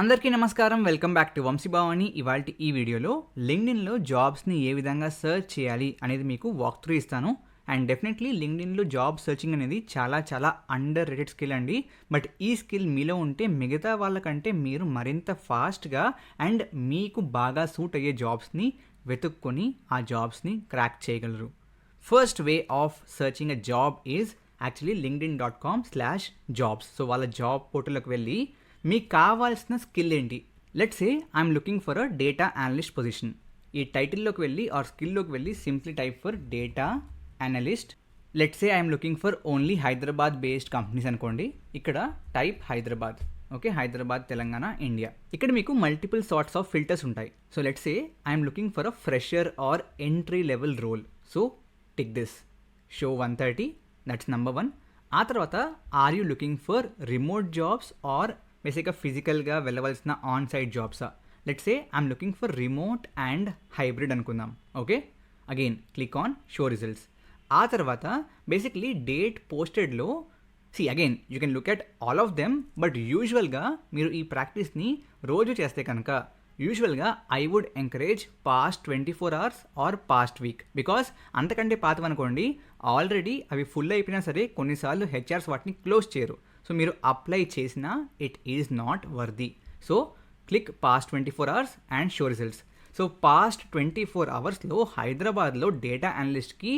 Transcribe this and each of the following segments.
అందరికీ నమస్కారం. Welcome back to Vamshi Bhavani. ఇవాల్టి ఈ వీడియోలో లింక్డ్ఇన్లో జాబ్స్ని ఏ విధంగా సెర్చ్ చేయాలి అనేది మీకు వాక్ త్రూ ఇస్తాను. అండ్ డెఫినెట్లీ లింక్డ్ఇన్లో జాబ్ సెర్చింగ్ అనేది చాలా అండర్ రేటెడ్ స్కిల్ అండి. బట్ ఈ స్కిల్ మీలో ఉంటే మిగతా వాళ్ళకంటే మీరు మరింత ఫాస్ట్గా అండ్ మీకు బాగా సూట్ అయ్యే జాబ్స్ని వెతుక్కొని ఆ జాబ్స్ని క్రాక్ చేయగలరు. First way of searching a job is actually linkedin.com/jobs. So వాళ్ళ జాబ్ పోర్టల్లోకి వెళ్ళి మీకు కావాల్సిన స్కిల్ ఏంటి. Let's say I'm looking for a data analyst position. ఈ టైటిల్లోకి వెళ్ళి ఆర్ స్కిల్లోకి వెళ్ళి simply type for data analyst. Let's say I'm looking for only Hyderabad based companies అనుకోండి. ఇక్కడ type Hyderabad. Okay, Hyderabad, Telangana, India. ఇక్కడ మీకు మల్టిపుల్ సార్ట్స్ ఆఫ్ ఫిల్టర్స్ ఉంటాయి. So let's say I'm looking for a fresher or entry level role. So tick this, show 130, that's number 1. ఆ తర్వాత are you looking for remote jobs or బేసిక్గా ఫిజికల్గా వెళ్ళవలసిన on site జాబ్సా. Let's say I'm looking for remote and hybrid అనుకుందాం. Okay, again click on show results. ఆ తర్వాత basically date పోస్టెడ్లో again you can look at all of them. But యూజువల్గా మీరు ఈ ప్రాక్టీస్ని రోజు చేస్తే కనుక యూజువల్గా I would encourage past 24 hours or past week. Because అంతకంటే పాతవనుకోండి ఆల్రెడీ అవి ఫుల్ అయిపోయినా సరే కొన్నిసార్లు హెచ్ఆర్స్ వాటిని క్లోజ్ చేయరు. సో మీరు అప్లై చేసినా it is not worthy. So click past 24 hours and show results. So past 24 hours హైదరాబాద్లో డేటా అనలిస్ట్కి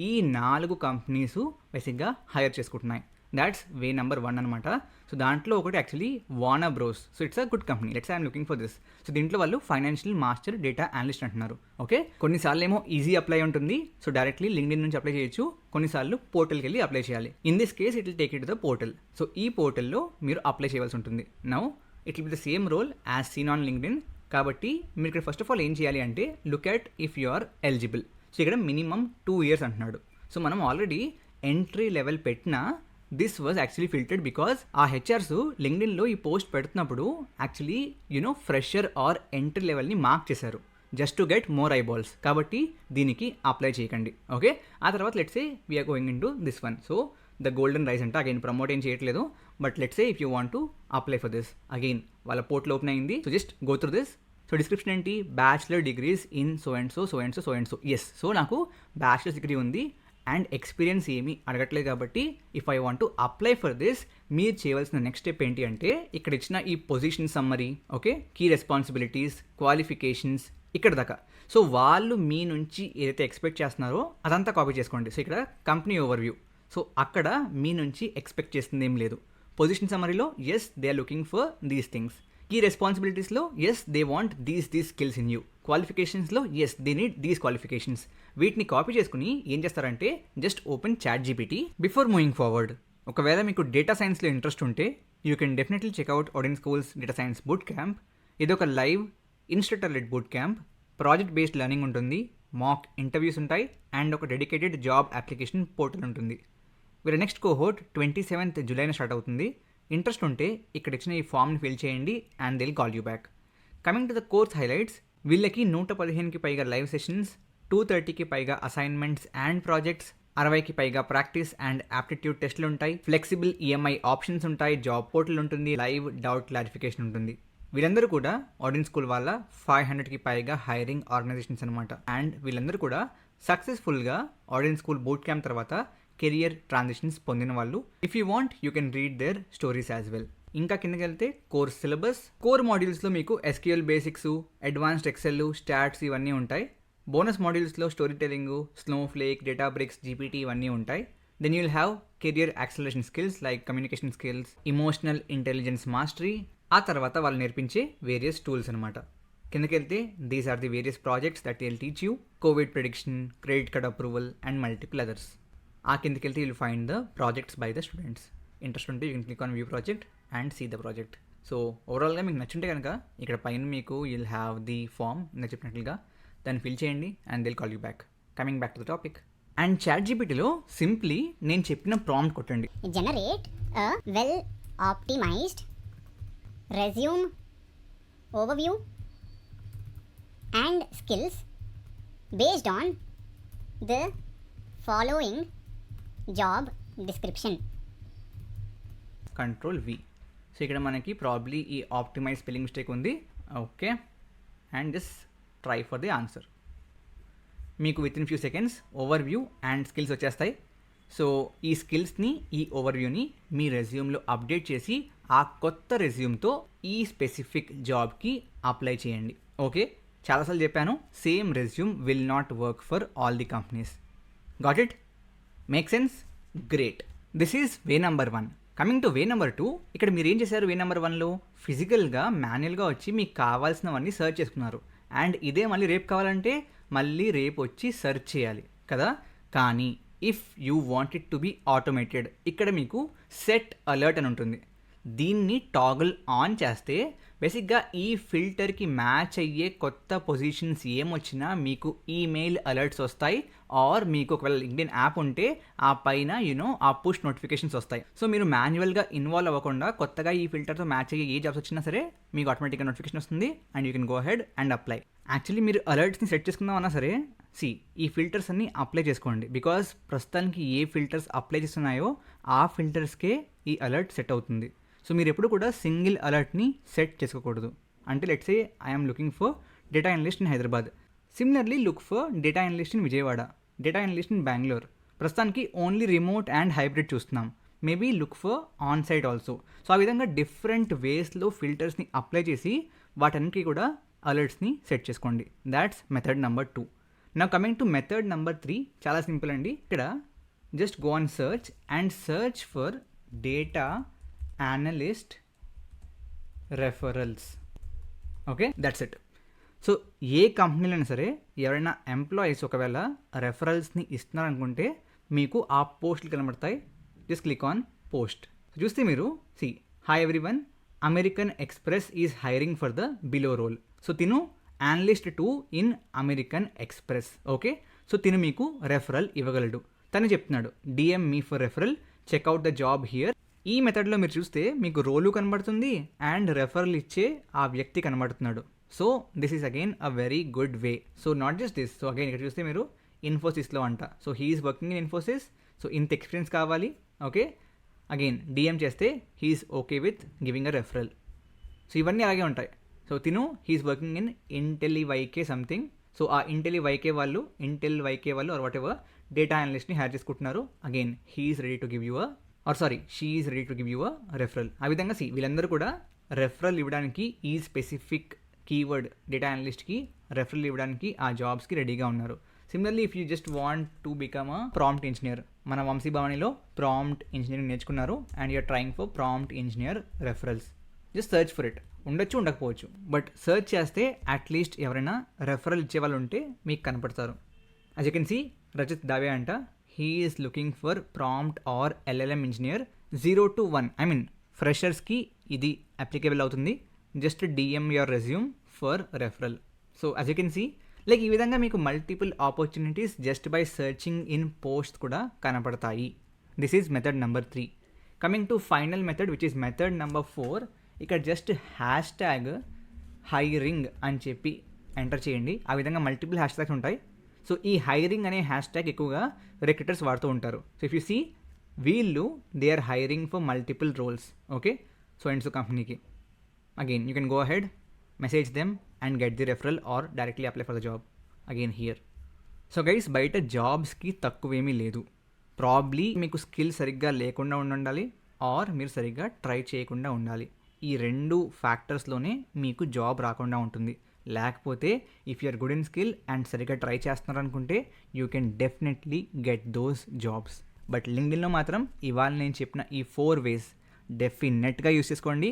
ఈ 4 కంపెనీస్ బేసిక్గా హైర్ చేసుకుంటున్నాయి. దాట్స్ వే నెంబర్ 1 అనమాట. సో దాంట్లో ఒకటి యాక్చువల్లీ వానా Bros. So it's a good company. Let's I'm looking for this. So దీంట్లో వాళ్ళు ఫైనాన్షియల్ మాస్టర్ డేటా అనలిస్ట్ అంటున్నారు. ఓకే, కొన్నిసార్లు ఏమో ఈజీ అప్లై ఉంటుంది. సో డైరెక్ట్లీ లింక్డ్ఇన్ నుంచి అప్లై చేయొచ్చు. కొన్నిసార్లు పోర్టల్కి వెళ్ళి అప్లై చేయాలి. In this case it will take it to the portal. So ఈ పోర్టల్లో మీరు అప్లై చేయవలసి ఉంటుంది. Now it will be the same role as seen on LinkedIn. కాబట్టి మీరు ఇక్కడ ఫస్ట్ ఆఫ్ ఆల్ ఏం చేయాలి అంటే look at if you are eligible. So ఇక్కడ మినిమం 2 years అంటున్నాడు. సో మనం ఆల్రెడీ ఎంట్రీ లెవెల్ పెట్టినా this was actually filtered because ఆ హెచ్ఆర్స్ లింక్డ్ఇన్లో ఈ పోస్ట్ పెడుతున్నప్పుడు యాక్చువల్లీ ఫ్రెషర్ ఆర్ ఎంట్రీ లెవెల్ని మార్క్ చేశారు just to get more eyeballs. కాబట్టి దీనికి అప్లై చేయకండి. ఓకే, ఆ తర్వాత let's say we're going into this one. So the golden rice అంటే అగైన్ ప్రమోట్ ఏం చేయట్లేదు. But let's say if you want to apply for this, again వాళ్ళ portal open అయింది. So just go through this. So description ఏంటి, bachelor degrees in so and so so and so so and so. Yes, so నాకు bachelor's degree ఉంది and experience ఏమీ అడగట్లేదు. కాబట్టి if I want to apply for this, మీరు చేయవలసిన next step ఏంటి అంటే ఇక్కడ ఇచ్చిన ఈ position summary, okay, key responsibilities, qualifications ఇక్కడ దాకా. సో వాళ్ళు మీ నుంచి ఏదైతే ఎక్స్పెక్ట్ చేస్తున్నారో అదంతా కాపీ చేసుకోండి. సో ఇక్కడ కంపెనీ ఓవర్వ్యూ. సో అక్కడ మీ నుంచి ఎక్స్పెక్ట్ చేస్తుంది ఏం లేదు. పొజిషన్ సమ్మరీలో yes they are looking for these things. Key రెస్పాన్సిబిలిటీస్లో yes they want these skills in you. క్వాలిఫికేషన్స్లో yes they need these qualifications. వీటిని కాపీ చేసుకుని ఏం చేస్తారంటే just open ChatGPT before moving forward. ఒకవేళ మీకు డేటా సైన్స్లో ఇంట్రెస్ట్ ఉంటే you can definitely check out Odin school's data science boot camp. ఇది ఒక live instructor led boot camp. Project based learning ఉంటుంది, మాక్ ఇంటర్వ్యూస్ ఉంటాయి అండ్ ఒక డెడికేటెడ్ జాబ్ అప్లికేషన్ పోర్టల్ ఉంటుంది. వీళ్ళ next cohort 27th July start అవుతుంది. Interest ఉంటే ఇక్కడ ఇచ్చిన ఈ ఫామ్ని ఫిల్ చేయండి and they'll call you back. Coming to the course highlights, వీళ్ళకి 115కి పైగా లైవ్ సెషన్స్, 230కి పైగా అసైన్మెంట్స్ అండ్ ప్రాజెక్ట్స్, 60కి పైగా ప్రాక్టీస్ అండ్ ఆప్టిట్యూడ్ టెస్ట్లు ఉంటాయి, ఫ్లెక్సిబుల్ ఈఎంఐ ఆప్షన్స్ ఉంటాయి, జాబ్ పోర్టల్ ఉంటుంది, లైవ్ డౌట్ క్లారిఫికేషన్ ఉంటుంది. వీళ్ళందరూ కూడా ఆడియన్ స్కూల్ వాళ్ళ 500కి పైగా హైరింగ్ ఆర్గనైజేషన్స్ అనమాట. అండ్ వీళ్ళందరూ కూడా సక్సెస్ఫుల్గా ఆడియన్ స్కూల్ బూట్ క్యాంప్ తర్వాత కెరియర్ ట్రాన్సిషన్స్ పొందిన వాళ్ళు. If you want you can read their stories as well. ఇంకా కిందకి వెళ్తే కోర్స్ సిలబస్, కోర్ మాడ్యూల్స్లో మీకు SQL basics, advanced Excel, stats ఇవన్నీ ఉంటాయి. బోనస్ మాడ్యూల్స్లో story telling, Snowflake, Databricks, GPT ఇవన్నీ ఉంటాయి. Then you will have career acceleration skills like communication skills, emotional intelligence mastery. ఆ తర్వాత వాళ్ళు నేర్పించే వేరియస్ టూల్స్ అనమాట. కిందకి వెళ్తే these are the various projects that will teach you covid prediction, credit card approval and multiple others. ఆ కిందకి వెళ్తే you'll find the projects by the students. Interest ఉంటే you can click on view project and see the project. So ఓవరాల్గా మీకు నచ్చుంటే కనుక ఇక్కడ పైన మీకు యుల్ హ్యావ్ ది ఫామ్ నేను చెప్పినట్లుగా దాన్ని ఫిల్ చేయండి and they'll call you back. Coming back to the topic. And ChatGPTలో సింప్లీ నేను చెప్పిన ప్రాంప్ట్ కొట్టండి. Generate a well optimized resume overview and skills based on the following job description. Control V. So ఇక్కడ మనకి probably ఈ optimise spelling mistake ఉంది. Okay, and just try for the answer. మీకు within few seconds overview and skills వచ్చేస్తాయి. So ఈ స్కిల్స్ని, ఈ ఓవర్వ్యూని మీ రెజ్యూమ్లో update చేసి ఆ కొత్త రెజ్యూమ్తో ఈ స్పెసిఫిక్ జాబ్కి అప్లై చేయండి. ఓకే, చాలాసార్లు చెప్పాను, same resume will not work for all the companies. Got it? Make sense? Great. This is way number 1. Coming to way number 2, ఇక్కడ మీరు ఏం చేశారు? వే నెంబర్ 1లో ఫిజికల్గా మాన్యువల్గా వచ్చి మీకు కావాల్సినవన్నీ సెర్చ్ చేసుకున్నారు. అండ్ ఇదే మళ్ళీ రేపు కావాలంటే మళ్ళీ రేపు వచ్చి సెర్చ్ చేయాలి కదా. కానీ if you want it to be automated, ఇక్కడ మీకు సెట్ అలర్ట్ అని ఉంటుంది. దీన్ని టాగుల్ ఆన్ చేస్తే బేసిక్గా ఈ ఫిల్టర్కి మ్యాచ్ అయ్యే కొత్త పొజిషన్స్ ఏమొచ్చినా మీకు ఈమెయిల్ అలర్ట్స్ వస్తాయి. ఆర్ మీకు ఒకవేళ లింక్డ్ఇన్ యాప్ ఉంటే ఆ పైన ఆ పుష్ నోటిఫికేషన్స్ వస్తాయి. సో మీరు మాన్యువల్గా ఇన్వాల్వ్ అవ్వకుండా కొత్తగా ఈ ఫిల్టర్తో మ్యాచ్ అయ్యే ఏ జాబ్స్ వచ్చినా సరే మీకు ఆటోమేటిక్గా నోటిఫికేషన్ వస్తుంది and you can go head and apply. Actually మీరు అలర్ట్స్ని సెట్ చేసుకుందామన్నా సరే ఈ ఫిల్టర్స్ అన్ని అప్లై చేసుకోండి. బికాజ్ ప్రస్తుతానికి ఏ ఫిల్టర్స్ అప్లై చేస్తున్నాయో ఆ ఫిల్టర్స్కే ఈ అలర్ట్ సెట్ అవుతుంది. సో మీరు ఎప్పుడు కూడా సింగిల్ అలర్ట్ని సెట్ చేసుకోకూడదు. అంటే let's say I'm looking for data analyst in Hyderabad, similarly look for data analyst in Vijayawada, data analyst in Bengaluru. ప్రస్తుతానికి ఓన్లీ రిమోట్ అండ్ హైబ్రిడ్ చూస్తున్నాం. Maybe look for on site also. So ఆ విధంగా different వేస్లో ఫిల్టర్స్ని apply చేసి వాటన్నిటికీ కూడా అలర్ట్స్ని సెట్ చేసుకోండి. That's method number 2. నా కమింగ్ టు మెథడ్ నెంబర్ 3, చాలా సింపుల్ అండి. ఇక్కడ just go on search and search for data analyst referrals. Okay, that's it. So ఏ కంపెనీలైనా సరే ఎవరైనా ఎంప్లాయీస్ ఒకవేళ రెఫరల్స్ని ఇస్తున్నారనుకుంటే మీకు ఆ పోస్టులు కనబడతాయి. Just click on post. చూస్తే మీరు hi everyone, American Express is hiring for the below role. So తిను analyst 2 in American Express. Okay, so తిను మీకు రెఫరల్ ఇవ్వగలడు. తను చెప్తున్నాడు DM me for referral, check out the job here. ఈ మెథడ్లో మీరు చూస్తే మీకు రోలు కనబడుతుంది అండ్ రెఫరల్ ఇచ్చే ఆ వ్యక్తి కనబడుతున్నాడు. So this is again a very good way. So not just this. So again ఇక్కడ చూస్తే మీరు ఇన్ఫోసిస్లో అంట. So he's working in Infosys. So ఇంత ఎక్స్పీరియన్స్ కావాలి. ఓకే, అగైన్ డిఎం చేస్తే he's okay with giving a referral. So ఇవన్నీ అలాగే ఉంటాయి. సో తిను హీఈస్ వర్కింగ్ ఇన్ ఇంటెలివైకే సంథింగ్. సో ఆ ఇంటెలివైకే వాళ్ళు ఆర్ వాట్ ఎవర్ డేటా అనలిస్ట్ని హైర్ చేసుకుంటున్నారు. Again he's ready to give you she is ready to give you a referral. ఆ విధంగా వీళ్ళందరూ కూడా రెఫరల్ ఇవ్వడానికి ఈ స్పెసిఫిక్ కీవర్డ్ డేటా అనలిస్ట్కి రెఫరల్ ఇవ్వడానికి ఆ జాబ్స్కి రెడీగా ఉన్నారు. Similarly if you just want to become a prompt engineer, మన వంశీ భవానీలో ప్రాంప్ట్ ఇంజనీరింగ్ నేర్చుకున్నారు and you're trying for prompt engineer referrals. Just search for it. ఉండొచ్చు, ఉండకపోవచ్చు, బట్ సర్చ్ చేస్తే అట్లీస్ట్ ఎవరైనా రెఫరల్ ఇచ్చే వాళ్ళు ఉంటే మీకు కనపడతారు. As you can see Rajith దావే అంట, he is looking for prompt or LLM engineer 0 to 1. I mean ఫ్రెషర్స్కి ఇది అప్లికేబుల్ అవుతుంది. Just DM your resume for referral. So as you can see like ఈ విధంగా మీకు multiple opportunities just by searching in post కూడా కనపడతాయి. This is method number 3. Coming to final method which is method number 4. ఇక్కడ just hashtag hiring అని చెప్పి enter చేయండి. ఆ విధంగా మల్టిపుల్ హ్యాష్ ట్యాగ్స్ ఉంటాయి. సో ఈ హైరింగ్ అనే హ్యాష్ ట్యాగ్ ఎక్కువగా రిక్రూటర్స్ వాడుతూ ఉంటారు. సో ఇఫ్ యూ సీ వీళ్ళు they are hiring for multiple roles. Okay, so and so కంపెనీకి again you can go ahead, message them and get the referral or directly apply for the job again here. So guys బయట జాబ్స్కి తక్కువేమీ లేదు. Probably మీకు skill సరిగ్గా లేకుండా ఉండాలి are మీరు సరిగ్గా ట్రై చేయకుండా ఉండాలి. ఈ 2 ఫ్యాక్టర్స్లోనే మీకు జాబ్ రాకుండా ఉంటుంది. లేకపోతే if you're good in skill and సరిగ్గా ట్రై చేస్తున్నారు అనుకుంటే you can definitely get those jobs. But లింక్డ్ఇన్లో మాత్రం ఇవాళ నేను చెప్పిన ఈ 4 ways డెఫినెట్గా యూస్ చేసుకోండి.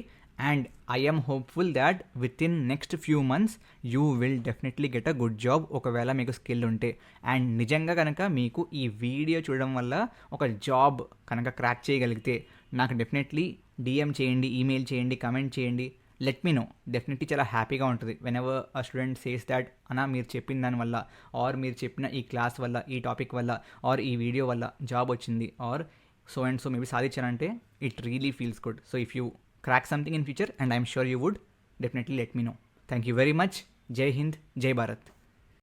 And I am hopeful that within next few months you will definitely get a good job ఒకవేళ మీకు స్కిల్ ఉంటే. అండ్ నిజంగా కనుక మీకు ఈ వీడియో చూడడం వల్ల ఒక జాబ్ కనుక క్రాక్ చేయగలిగితే నాకు డెఫినెట్లీ డిఎం చేయండి, ఈమెయిల్ చేయండి, కమెంట్ చేయండి. Let me know. డెఫినెట్లీ చాలా హ్యాపీగా ఉంటుంది whenever a student says that అన్నా మీరు చెప్పిన దానివల్ల ఆర్ మీరు చెప్పిన ఈ క్లాస్ వల్ల, ఈ టాపిక్ వల్ల ఆర్ ఈ వీడియో వల్ల జాబ్ వచ్చింది or so and so maybe సాధించానంటే it really feels good. So if you crack something in future and I'm sure you would, definitely let me know. Thank you very much. Jai Hind, Jai Bharat.